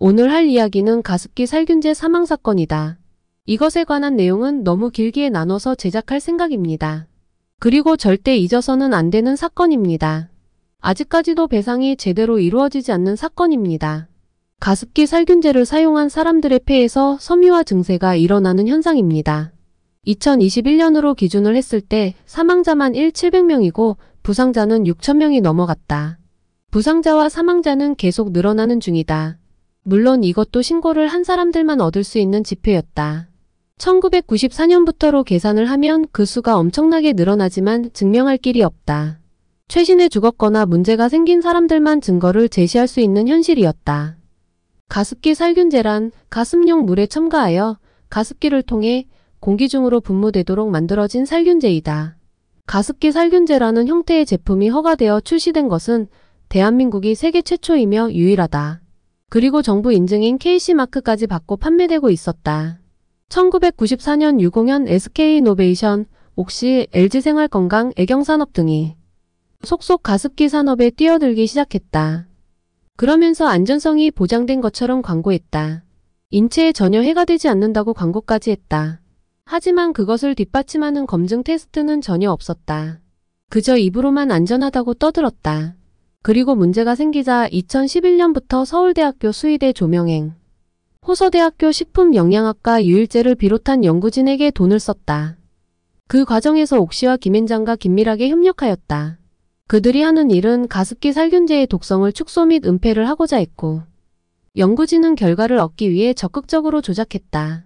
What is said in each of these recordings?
오늘 할 이야기는 가습기 살균제 사망 사건이다. 이것에 관한 내용은 너무 길게 나눠서 제작할 생각입니다. 그리고 절대 잊어서는 안 되는 사건입니다. 아직까지도 배상이 제대로 이루어지지 않는 사건입니다. 가습기 살균제를 사용한 사람들의 폐에서 섬유화 증세가 일어나는 현상입니다. 2021년으로 기준을 했을 때 사망자만 1,700명이고 부상자는 6,000명이 넘어갔다. 부상자와 사망자는 계속 늘어나는 중이다. 물론 이것도 신고를 한 사람들만 얻을 수 있는 지표였다. 1994년부터로 계산을 하면 그 수가 엄청나게 늘어나지만 증명할 길이 없다. 최신에 죽었거나 문제가 생긴 사람들만 증거를 제시할 수 있는 현실이었다. 가습기 살균제란 가습용 물에 첨가하여 가습기를 통해 공기 중으로 분무되도록 만들어진 살균제이다. 가습기 살균제라는 형태의 제품이 허가되어 출시된 것은 대한민국이 세계 최초이며 유일하다. 그리고 정부 인증인 KC마크까지 받고 판매되고 있었다. 1994년 유공현 SK이노베이션, 옥시, LG생활건강, 애경산업 등이 속속 가습기 산업에 뛰어들기 시작했다. 그러면서 안전성이 보장된 것처럼 광고했다. 인체에 전혀 해가 되지 않는다고 광고까지 했다. 하지만 그것을 뒷받침하는 검증 테스트는 전혀 없었다. 그저 입으로만 안전하다고 떠들었다. 그리고 문제가 생기자 2011년부터 서울대학교 수의대 조명행, 호서대학교 식품영양학과 유일제를 비롯한 연구진에게 돈을 썼다. 그 과정에서 옥시와 김앤장과 긴밀하게 협력하였다. 그들이 하는 일은 가습기 살균제의 독성을 축소 및 은폐를 하고자 했고, 연구진은 결과를 얻기 위해 적극적으로 조작했다.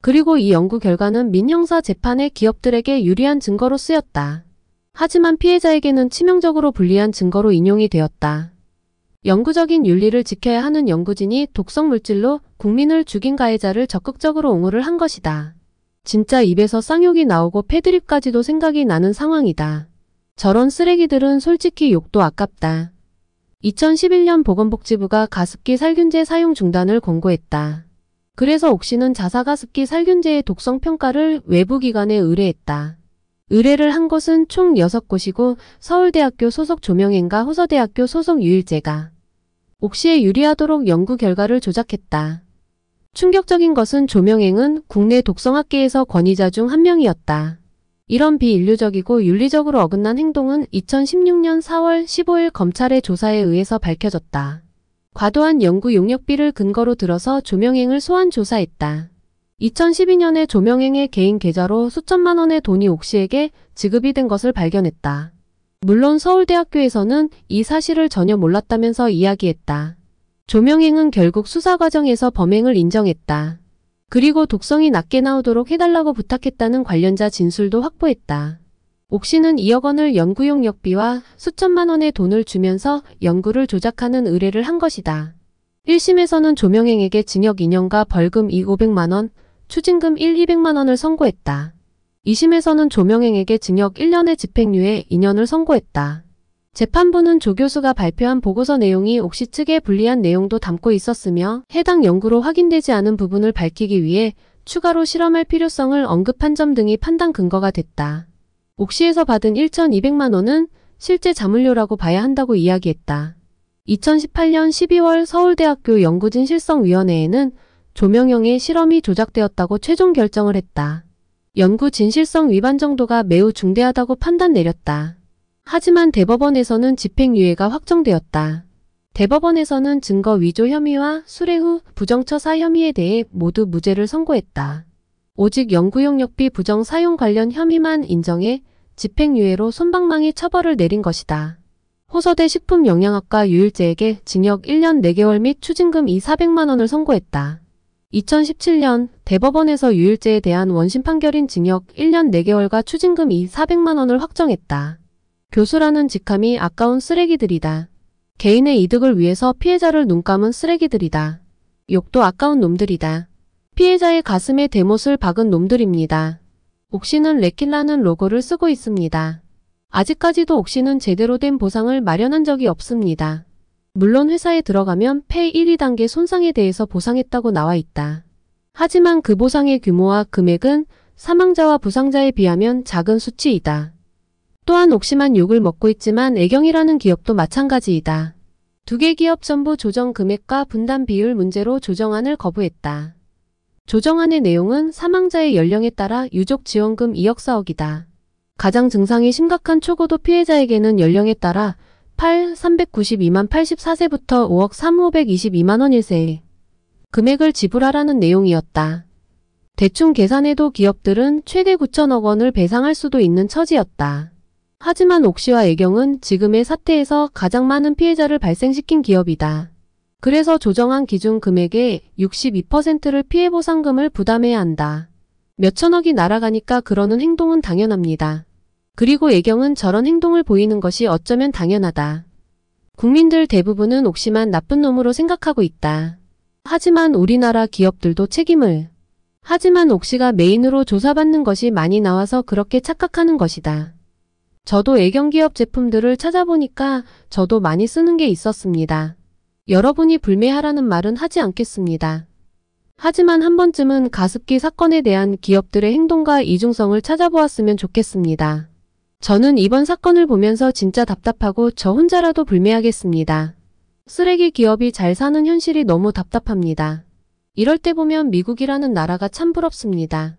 그리고 이 연구 결과는 민형사 재판에 기업들에게 유리한 증거로 쓰였다. 하지만 피해자에게는 치명적으로 불리한 증거로 인용이 되었다. 영구적인 윤리를 지켜야 하는 연구진이 독성 물질로 국민을 죽인 가해자를 적극적으로 옹호를 한 것이다. 진짜 입에서 쌍욕이 나오고 패드립까지도 생각이 나는 상황이다. 저런 쓰레기들은 솔직히 욕도 아깝다. 2011년 보건복지부가 가습기 살균제 사용 중단을 권고했다. 그래서 옥시는 자사가습기 살균제의 독성 평가를 외부 기관에 의뢰했다. 의뢰를 한 곳은 총 6곳이고 서울대학교 소속 조명행과 호서대학교 소속 유일제가 옥시에 유리하도록 연구 결과를 조작했다. 충격적인 것은 조명행은 국내 독성학계에서 권위자 중 한 명이었다. 이런 비인류적이고 윤리적으로 어긋난 행동은 2016년 4월 15일 검찰의 조사에 의해서 밝혀졌다. 과도한 연구 용역비를 근거로 들어서 조명행을 소환 조사했다. 2012년에 조명행의 개인 계좌로 수천만 원의 돈이 옥시에게 지급이 된 것을 발견했다. 물론 서울대학교에서는 이 사실을 전혀 몰랐다면서 이야기했다. 조명행은 결국 수사 과정에서 범행을 인정했다. 그리고 독성이 낮게 나오도록 해달라고 부탁했다는 관련자 진술도 확보했다. 옥시는 2억 원을 연구용 역비와 수천만 원의 돈을 주면서 연구를 조작하는 의뢰를 한 것이다. 1심에서는 조명행에게 징역 2년과 벌금 500만 원, 추징금 200만 원을 선고했다. 2심에서는 조명행에게 징역 1년의 집행유예 2년을 선고했다. 재판부는 조 교수가 발표한 보고서 내용이 옥시 측에 불리한 내용도 담고 있었으며 해당 연구로 확인되지 않은 부분을 밝히기 위해 추가로 실험할 필요성을 언급한 점 등이 판단 근거가 됐다. 옥시에서 받은 1,200만 원은 실제 자문료라고 봐야 한다고 이야기했다. 2018년 12월 서울대학교 연구진 실성위원회에는 조명형의 실험이 조작되었다고 최종 결정을 했다. 연구 진실성 위반 정도가 매우 중대하다고 판단 내렸다. 하지만 대법원에서는 집행유예가 확정되었다. 대법원에서는 증거 위조 혐의와 수뢰 후 부정처사 혐의에 대해 모두 무죄를 선고했다. 오직 연구용 역비 부정 사용 관련 혐의만 인정해 집행유예로 솜방망이 처벌을 내린 것이다. 호서대 식품영양학과 유일제에게 징역 1년 4개월 및 추징금 400만 원을 선고했다. 2017년 대법원에서 유일제에 대한 원심 판결인 징역 1년 4개월과 추징금 400만 원을 확정했다. 교수라는 직함이 아까운 쓰레기들이다. 개인의 이득을 위해서 피해자를 눈감은 쓰레기들이다. 욕도 아까운 놈들이다. 피해자의 가슴에 대못을 박은 놈들입니다. 옥시는 레킬라는 로고를 쓰고 있습니다. 아직까지도 옥시는 제대로 된 보상을 마련한 적이 없습니다. 물론 회사에 들어가면 폐 1, 2단계 손상에 대해서 보상했다고 나와 있다. 하지만 그 보상의 규모와 금액은 사망자와 부상자에 비하면 작은 수치이다. 또한 옥시만 욕을 먹고 있지만 애경이라는 기업도 마찬가지이다. 두 개 기업 전부 조정 금액과 분담 비율 문제로 조정안을 거부했다. 조정안의 내용은 사망자의 연령에 따라 유족 지원금 2억 4억이다. 가장 증상이 심각한 초고도 피해자에게는 연령에 따라 392만 84세부터 5억 3,522만 원 일세 금액을 지불하라는 내용이었다. 대충 계산해도 기업들은 최대 9천억 원을 배상할 수도 있는 처지였다. 하지만 옥시와 애경은 지금의 사태에서 가장 많은 피해자를 발생시킨 기업이다. 그래서 조정안 기준 금액의 62%를 피해보상금을 부담해야 한다. 몇천억이 날아가니까 그러는 행동은 당연합니다. 그리고 애경은 저런 행동을 보이는 것이 어쩌면 당연하다. 국민들 대부분은 옥시만 나쁜 놈으로 생각하고 있다. 하지만 우리나라 기업들도 책임을. 하지만 옥시가 메인으로 조사받는 것이 많이 나와서 그렇게 착각하는 것이다. 저도 애경기업 제품들을 찾아보니까 저도 많이 쓰는 게 있었습니다. 여러분이 불매하라는 말은 하지 않겠습니다. 하지만 한 번쯤은 가습기 사건에 대한 기업들의 행동과 이중성을 찾아보았으면 좋겠습니다. 저는 이번 사건을 보면서 진짜 답답하고 저 혼자라도 불매하겠습니다. 쓰레기 기업이 잘 사는 현실이 너무 답답합니다. 이럴 때 보면 미국이라는 나라가 참 부럽습니다.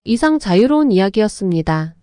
이상 자유로운 이야기였습니다.